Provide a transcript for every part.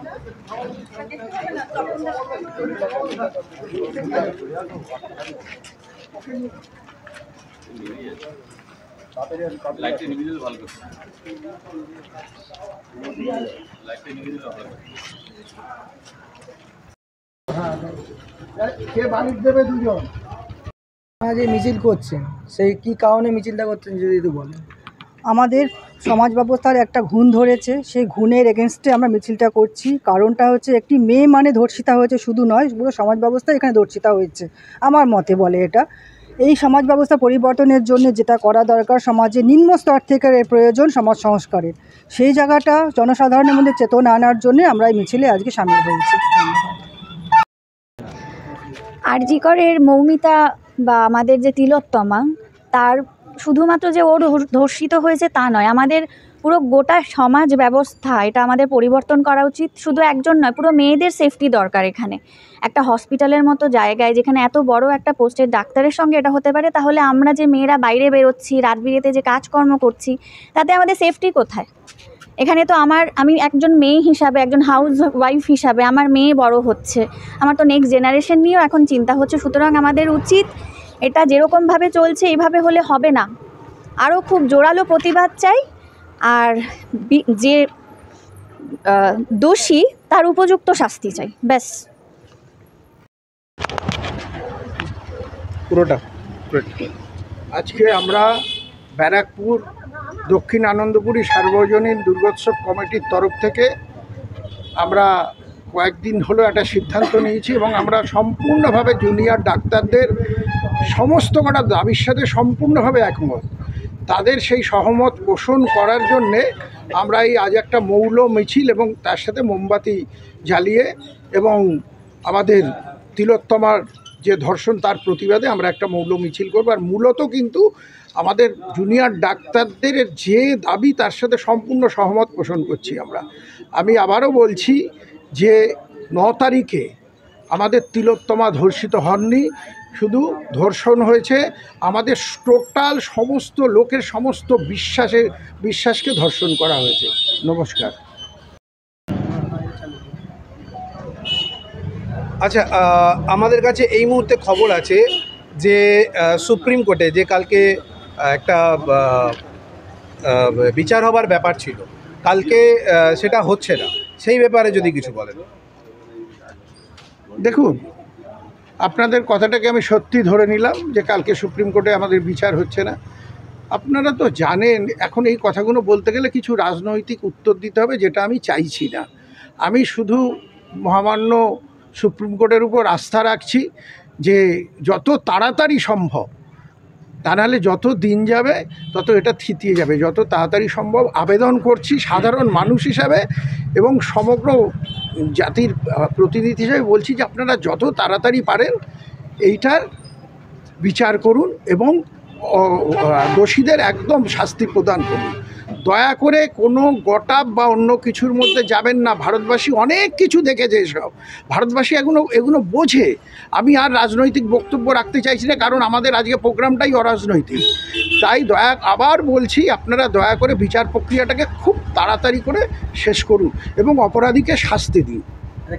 যে মিছিল করছেন সেই কি কারণে মিছিলটা করছেন যদি একটু বলেন। আমাদের সমাজ ব্যবস্থার একটা ঘুণ ধরেছে, সেই ঘুণের এগেনস্টে আমরা মিছিলটা করছি। কারণটা হচ্ছে একটি মেয়ে মানে ধর্ষিতা হয়েছে শুধু নয়, পুরো সমাজ ব্যবস্থা এখানে ধর্ষিতা হয়েছে আমার মতে বলে এটা। এই সমাজ ব্যবস্থা পরিবর্তনের জন্য যেটা করা দরকার, সমাজে নিম্ন স্তর থেকে এর প্রয়োজন সমাজ সংস্কারের, সেই জায়গাটা জনসাধারণের মধ্যে চেতনা আনার জন্য আমরা এই মিছিলে আজকে সামিল হয়েছি। আরজি করের মৌমিতা বা আমাদের যে তিলোত্তমা, তার শুধুমাত্র যে ও ধর্ষিত হয়েছে তা নয়, আমাদের পুরো গোটা সমাজ ব্যবস্থা এটা আমাদের পরিবর্তন করা উচিত। শুধু একজন নয়, পুরো মেয়েদের সেফটি দরকার। এখানে একটা হসপিটালের মতো জায়গায় যেখানে এত বড় একটা পোস্টের ডাক্তারের সঙ্গে এটা হতে পারে, তাহলে আমরা যে মেয়েরা বাইরে বেরোচ্ছি, রাত বিরেতে যে কাজকর্ম করছি, তাতে আমাদের সেফটি কোথায়? এখানে তো আমি একজন মেয়ে হিসাবে, একজন হাউস ওয়াইফ হিসাবে আমার মেয়ে বড় হচ্ছে, আমার তো নেক্সট জেনারেশন নিয়েও এখন চিন্তা হচ্ছে। সুতরাং আমাদের উচিত, এটা যেরকমভাবে চলছে এইভাবে হলে হবে না, আরও খুব জোরালো প্রতিবাদ চাই। আর যে দোষী তার উপযুক্ত শাস্তি চাই, ব্যাস। পুরোটা আজকে আমরা ব্যারাকপুর দক্ষিণ আনন্দপুরী সার্বজনীন দুর্গোৎসব কমিটির তরফ থেকে আমরা কয়েকদিন হলো একটা সিদ্ধান্ত নিয়েছি এবং আমরা সম্পূর্ণভাবে জুনিয়র ডাক্তারদের সমস্ত কটা দাবির সাথে সম্পূর্ণভাবে একমত। তাদের সেই সহমত পোষণ করার জন্যে আমরা এই আজ একটা মৌল মিছিল এবং তার সাথে মোমবাতি জ্বালিয়ে এবং আমাদের তিলোত্তমার যে ধর্ষণ তার প্রতিবাদে আমরা একটা মৌল মিছিল করব। আর মূলত কিন্তু আমাদের জুনিয়র ডাক্তারদের যে দাবি তার সাথে সম্পূর্ণ সহমত পোষণ করছি আমরা। আমি আবারও বলছি যে 9 তারিখে আমাদের তিলোত্তমা ধর্ষিত হননি, শুধু ধর্ষণ হয়েছে আমাদের টোটাল সমস্ত লোকের সমস্ত বিশ্বাসকে ধর্ষণ করা হয়েছে। নমস্কার। আচ্ছা, আমাদের কাছে এই মুহূর্তে খবর আছে যে সুপ্রিম কোর্টে যে কালকে একটা বিচার হবার ব্যাপার ছিল, কালকে সেটা হচ্ছে না, সেই ব্যাপারে যদি কিছু বলেন। দেখুন, আপনাদের কথাটাকে আমি সত্যি ধরে নিলাম যে কালকে সুপ্রিম কোর্টে আমাদের বিচার হচ্ছে না। আপনারা তো জানেন এখন এই কথাগুলো বলতে গেলে কিছু রাজনৈতিক উত্তর দিতে হবে, যেটা আমি চাইছি না। আমি শুধু মহামান্য সুপ্রিম কোর্টের উপর আস্থা রাখছি যে যত তাড়াতাড়ি সম্ভব, তা নাহলে যত দিন যাবে তত এটা থিতিয়ে যাবে, যত তাড়াতাড়ি সম্ভব আবেদন করছি সাধারণ মানুষ হিসাবে এবং সমগ্র জাতির প্রতিনিধি হিসাবে বলছি যে আপনারা যত তাড়াতাড়ি পারেন এইটার বিচার করুন এবং দোষীদের একদম শাস্তি প্রদান করুন। দয়া করে কোনো গটাপ বা অন্য কিছুর মধ্যে যাবেন না। ভারতবাসী অনেক কিছু দেখেছে, এসব ভারতবাসী এগুলো বোঝে। আমি আর রাজনৈতিক বক্তব্য রাখতে চাইছি না, কারণ আমাদের আজকে প্রোগ্রামটাই অরাজনৈতিক। তাই আবার বলছি, আপনারা দয়া করে বিচার প্রক্রিয়াটাকে খুব তাড়াতাড়ি করে শেষ করুন এবং অপরাধীকে শাস্তি দিন।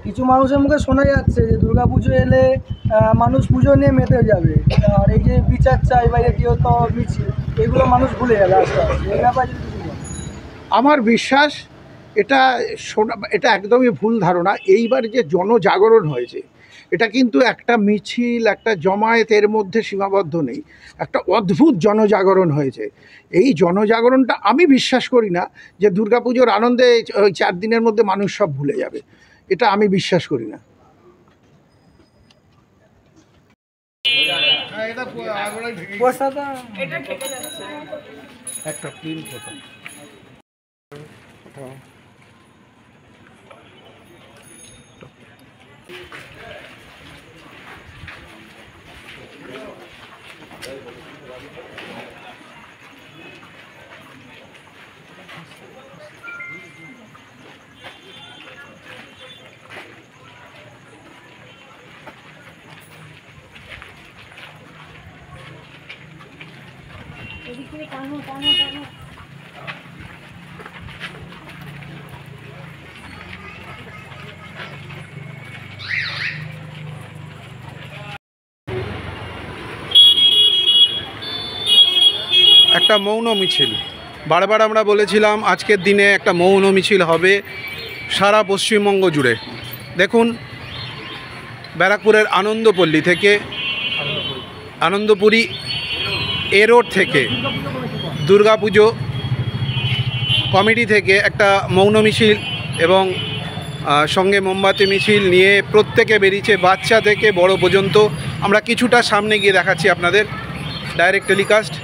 কিছু মানুষের মুখে শোনা যাচ্ছে যে দুর্গাপুজো এলে মানুষ পুজো নিয়ে মেতে যাবে, আর এই যে বিচার চাই বা তিলোত্তমা মিছিল, এগুলো মানুষ ভুলে যাবে আস্তে আস্তে। এই ব্যাপারে আমার বিশ্বাস এটা একদমই ভুল ধারণা। এইবার যে জনজাগরণ হয়েছে, এটা কিন্তু একটা মিছিল, একটা জমায়েতের মধ্যে সীমাবদ্ধ নেই, একটা অদ্ভুত জনজাগরণ হয়েছে। এই জনজাগরণটা আমি বিশ্বাস করি না যে দুর্গাপুজোর আনন্দে ওই 4 দিনের মধ্যে মানুষ সব ভুলে যাবে, এটা আমি বিশ্বাস করি না। একটা ক্লিন ফটো। একটা মৌন মিছিল। বারবার আমরা বলেছিলাম আজকের দিনে একটা মৌন মিছিল হবে সারা পশ্চিমবঙ্গ জুড়ে। দেখুন, ব্যারাকপুরের আনন্দপল্লী থেকে, আনন্দপুরি এ রোড থেকে, দুর্গাপুজো কমিটি থেকে একটা মৌন মিছিল এবং সঙ্গে মোমবাতি মিছিল নিয়ে প্রত্যেকে বেরিয়েছে, বাচ্চা থেকে বড় পর্যন্ত। আমরা কিছুটা সামনে গিয়ে দেখাচ্ছি আপনাদের, ডাইরেক্ট টেলিকাস্ট।